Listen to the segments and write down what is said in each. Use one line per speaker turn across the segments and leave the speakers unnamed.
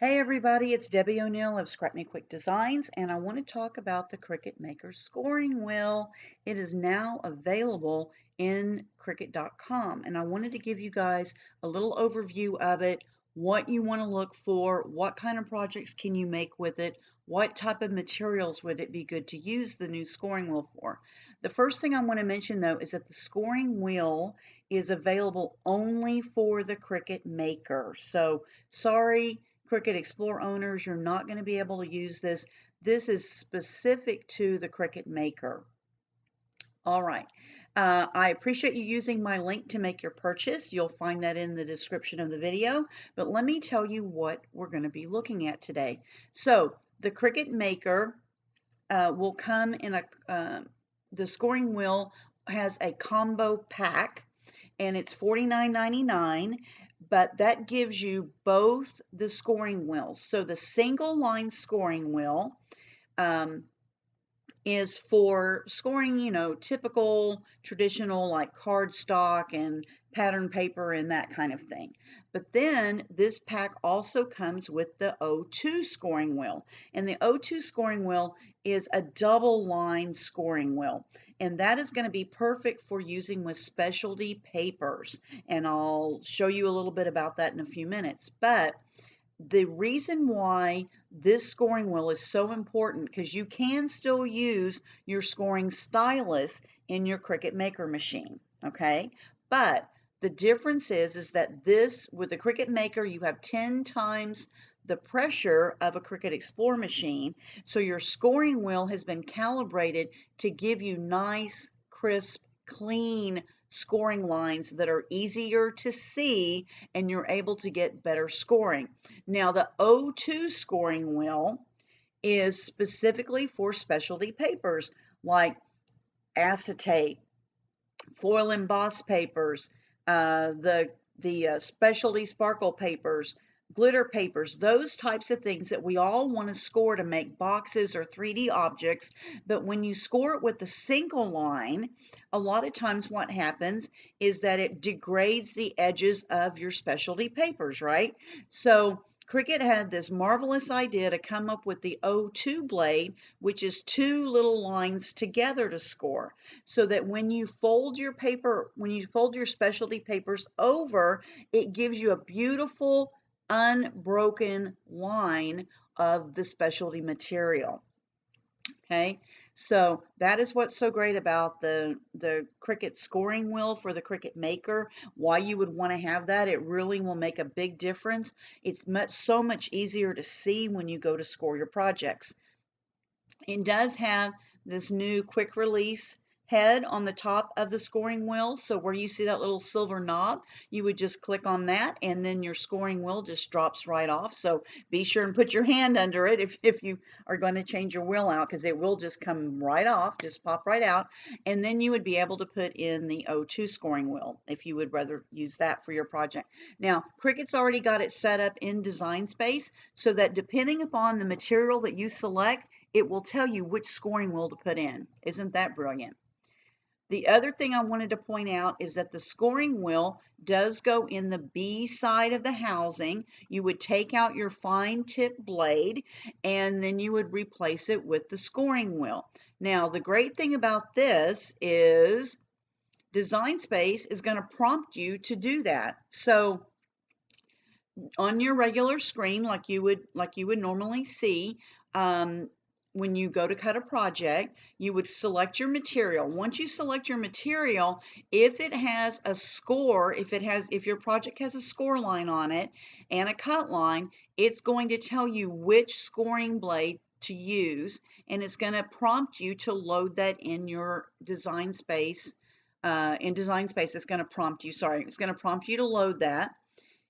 Hey everybody, it's Debbie O'Neill of Scrap Me Quick Designs, and I want to talk about the Cricut Maker scoring wheel. It is now available in Cricut.com, and I wanted to give you guys a little overview of it, what you want to look for, what kind of projects can you make with it, what type of materials would it be good to use the new scoring wheel for. The first thing I want to mention though is that the scoring wheel is available only for the Cricut Maker. So sorry, Cricut Explore owners, you're not going to be able to use this. This is specific to the Cricut Maker. All right. I appreciate you using my link to make your purchase. You'll find that in the description of the video. But let me tell you what we're going to be looking at today. So the Cricut Maker will come in the scoring wheel has a combo pack, and it's $49.99, but that gives you both the scoring wheels. So the single line scoring wheel is for scoring, typical traditional like cardstock and pattern paper and that kind of thing. But then this pack also comes with the O2 scoring wheel. And the O2 scoring wheel is a double line scoring wheel. And that is going to be perfect for using with specialty papers. And I'll show you a little bit about that in a few minutes. But the reason why this scoring wheel is so important, because you can still use your scoring stylus in your Cricut Maker machine, okay? But the difference is that this, with the Cricut Maker, you have 10 times the pressure of a Cricut Explore machine, so your scoring wheel has been calibrated to give you nice, crisp, clean scoring lines that are easier to see, and you're able to get better scoring. Now, the O2 scoring wheel is specifically for specialty papers like acetate, foil embossed papers, the specialty sparkle papers, glitter papers, those types of things that we all want to score to make boxes or 3D objects. But when you score it with the single line, a lot of times what happens is that it degrades the edges of your specialty papers, right? So Cricut had this marvelous idea to come up with the O2 blade, which is two little lines together to score, so that when you fold your paper, when you fold your specialty papers over, it gives you a beautiful unbroken line of the specialty material. Okay, so that is what's so great about the Cricut scoring wheel for the Cricut Maker. Why you would want to have that, it really will make a big difference. It's so much easier to see when you go to score your projects. It does have this new quick release head on the top of the scoring wheel. So where you see that little silver knob, you would just click on that and then your scoring wheel just drops right off. So be sure and put your hand under it if you are going to change your wheel out, because it will just come right off, just pop right out. And then you would be able to put in the O2 scoring wheel if you would rather use that for your project. Now, Cricut's already got it set up in Design Space so that depending upon the material that you select, it will tell you which scoring wheel to put in. Isn't that brilliant? The other thing I wanted to point out is that the scoring wheel does go in the B side of the housing. You would take out your fine tip blade and then you would replace it with the scoring wheel. Now, the great thing about this is Design Space is going to prompt you to do that. So on your regular screen, like you would normally see, when you go to cut a project, you would select your material. Once you select your material, if it has a score, if your project has a score line on it and a cut line, it's going to tell you which scoring blade to use, and it's going to prompt you to load that in your Design Space. In Design Space, it's going to prompt you, it's going to prompt you to load that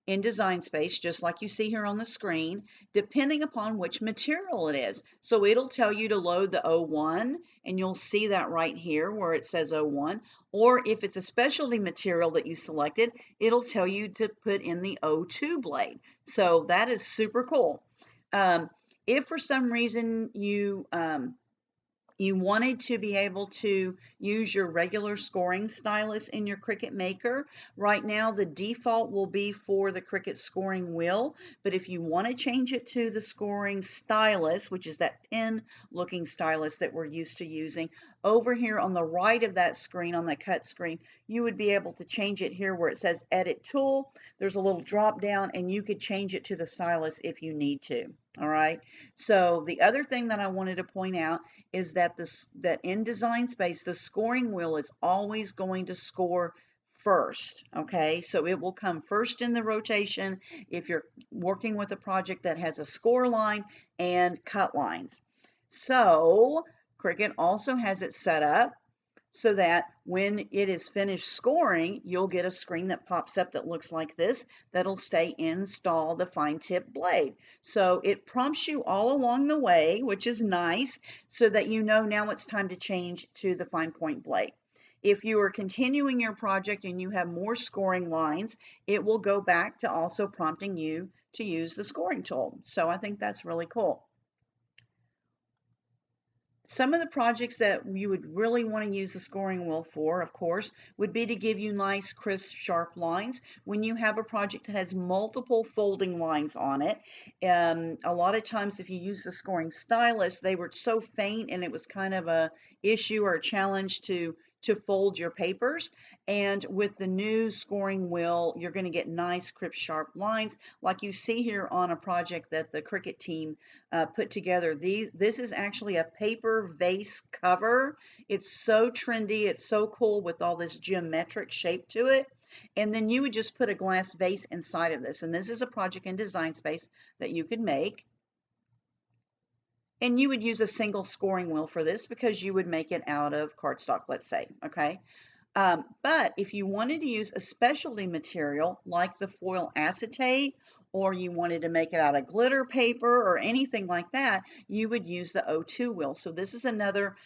in Design Space, just like you see here on the screen, depending upon which material it is. So it'll tell you to load the O1, and you'll see that right here where it says O1. Or if it's a specialty material that you selected, it'll tell you to put in the O2 blade. So that is super cool. If for some reason you you wanted to be able to use your regular scoring stylus in your Cricut Maker. Right now, the default will be for the Cricut scoring wheel, but if you want to change it to the scoring stylus, which is that pen looking stylus that we're used to using, over here on the right of that screen, on the cut screen, you would be able to change it here where it says Edit Tool. There's a little drop down and you could change it to the stylus if you need to. All right. So the other thing that I wanted to point out is that that in Design Space, the scoring wheel is always going to score first. Okay, so it will come first in the rotation if you're working with a project that has a score line and cut lines. So Cricut also has it set up so that when it is finished scoring, you'll get a screen that pops up that looks like this that'll say install the fine tip blade. So it prompts you all along the way, which is nice, so that you know now it's time to change to the fine point blade. If you are continuing your project and you have more scoring lines, it will go back to also prompting you to use the scoring tool. So I think that's really cool. Some of the projects that you would really want to use the scoring wheel for, of course, would be to give you nice, crisp, sharp lines. When you have a project that has multiple folding lines on it, a lot of times if you use the scoring stylus, they were so faint and it was kind of a issue or a challenge to fold your papers. And with the new scoring wheel, you're going to get nice, crisp, sharp lines like you see here on a project that the Cricut team put together. This is actually a paper vase cover. It's so trendy. It's so cool with all this geometric shape to it. And then you would just put a glass vase inside of this. And this is a project in Design Space that you could make. And you would use a single scoring wheel for this because you would make it out of cardstock, let's say, okay? But if you wanted to use a specialty material like the foil acetate, or you wanted to make it out of glitter paper or anything like that, you would use the O2 wheel. So this is another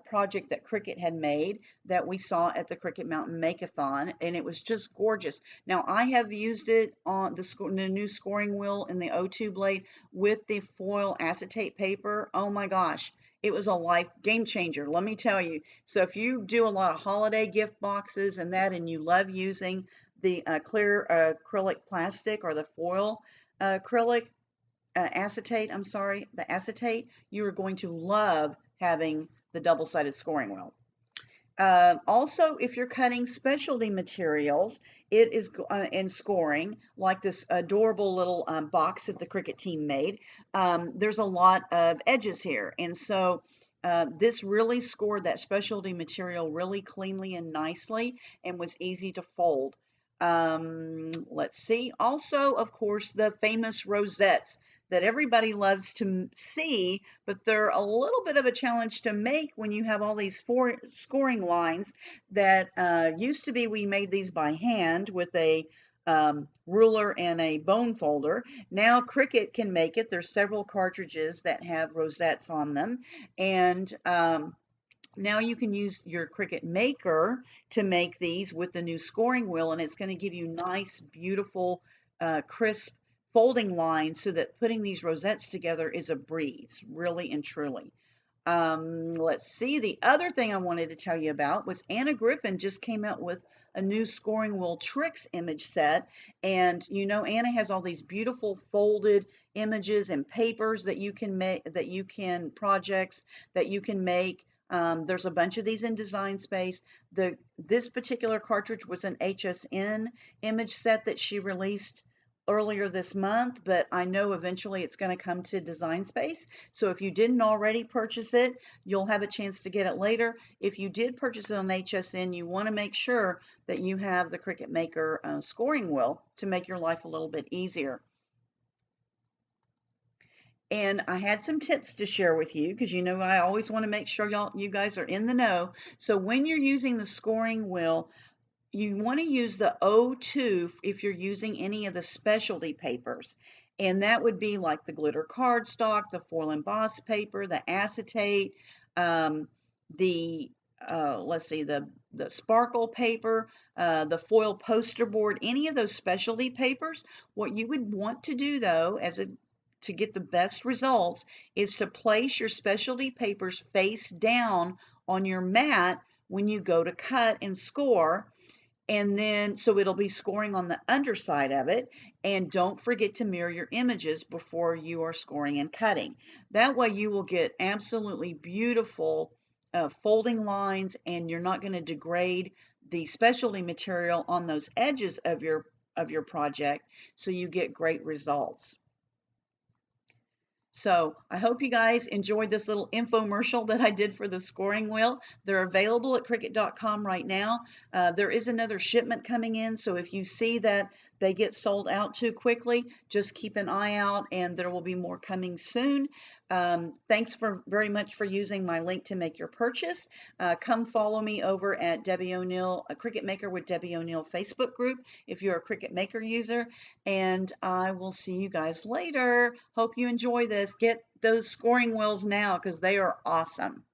project that Cricut had made that we saw at the Cricut Mountain Make-a-thon, and it was just gorgeous. Now I have used it on the new scoring wheel in the O2 blade with the foil acetate paper. Oh my gosh. It was a life game changer, let me tell you. So if you do a lot of holiday gift boxes and that, and you love using the clear acrylic plastic or the foil acrylic acetate, I'm sorry, the acetate, you are going to love having the double-sided scoring wheel. Also, if you're cutting specialty materials, it is in scoring, like this adorable little box that the Cricut team made. There's a lot of edges here, and so this really scored that specialty material really cleanly and nicely and was easy to fold. Let's see. Also, of course, the famous rosettes that everybody loves to see, but they're a little bit of a challenge to make when you have all these scoring lines that used to be we made these by hand with a ruler and a bone folder. Now Cricut can make it. There's several cartridges that have rosettes on them, and now you can use your Cricut Maker to make these with the new scoring wheel, and it's going to give you nice, beautiful, crisp folding lines so that putting these rosettes together is a breeze, really and truly. Let's see. The other thing I wanted to tell you about was Anna Griffin just came out with a new scoring wheel tricks image set. And you know, Anna has all these beautiful folded images and papers that you can make, projects that you can make. There's a bunch of these in Design Space. This particular cartridge was an HSN image set that she released earlier this month, but I know eventually it's going to come to Design Space. So if you didn't already purchase it, you'll have a chance to get it later. If you did purchase it on HSN, you want to make sure that you have the Cricut Maker scoring wheel to make your life a little bit easier. And I had some tips to share with you because you know I always want to make sure you guys are in the know. So when you're using the scoring wheel, you want to use the O2 if you're using any of the specialty papers. And that would be like the glitter cardstock, the foil embossed paper, the acetate, let's see, the sparkle paper, the foil poster board, any of those specialty papers. What you would want to do though, as a to get the best results is to place your specialty papers face down on your mat when you go to cut and score. And then, so it'll be scoring on the underside of it. And don't forget to mirror your images before you are scoring and cutting. That way you will get absolutely beautiful folding lines, and you're not going to degrade the specialty material on those edges of your project, so you get great results. So I hope you guys enjoyed this little infomercial that I did for the scoring wheel. They're available at Cricut.com right now. There is another shipment coming in, so if you see that they get sold out too quickly, just keep an eye out, and there will be more coming soon. Thanks very much for using my link to make your purchase. Come follow me over at Debbie O'Neill, a Cricut Maker with Debbie O'Neill Facebook group if you're a Cricut Maker user, and I will see you guys later. Hope you enjoy this. Get those scoring wheels now because they are awesome.